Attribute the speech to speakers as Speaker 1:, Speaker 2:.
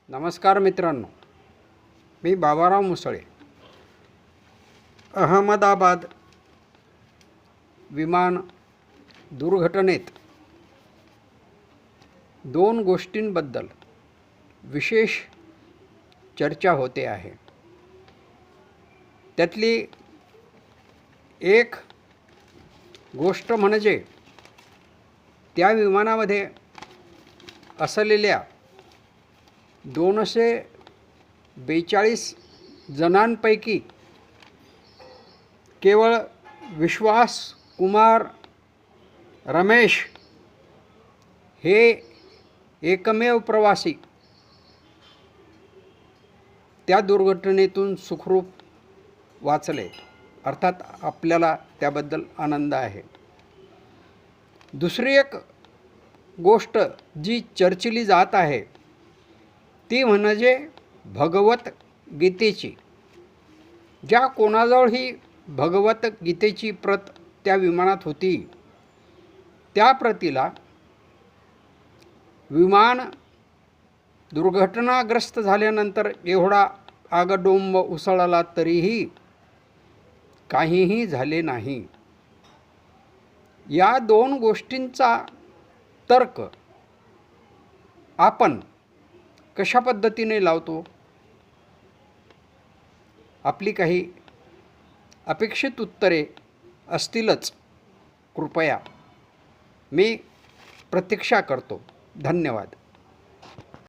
Speaker 1: नमस्कार मित्रांनो, मी बाबाराव मुसळे. अहमदाबाद विमान दुर्घटनेत दोन गोष्टींबद्दल विशेष चर्चा होते आहे. त्यातली एक गोष्ट म्हणजे त्या विमानामध्ये असलेल्या 242 जणांपैकी केवळ विश्वास कुमार रमेश हे एकमेव प्रवासी त्या दुर्घटनेतून सुखरूप वाचले. अर्थात आपल्याला त्याबद्दल आनंद आहे. दुसरी एक गोष्ट जी चर्चिली जात आहे ती म्हणजे भगवद्गीतेची. ज्या कोणाजवळ ही भगवद्गीतेची प्रत त्या विमानात होती त्या प्रतीला विमान दुर्घटनाग्रस्त झाल्यानंतर एवढा आगडोंब उसळला तरीही काहीही झाले नाही. या दोन गोष्टींचा तर्क आपण कशा पद्धतीने लावतो? आपली काही अपेक्षित उत्तरे असतीलच. कृपया मी प्रतीक्षा करतो. धन्यवाद.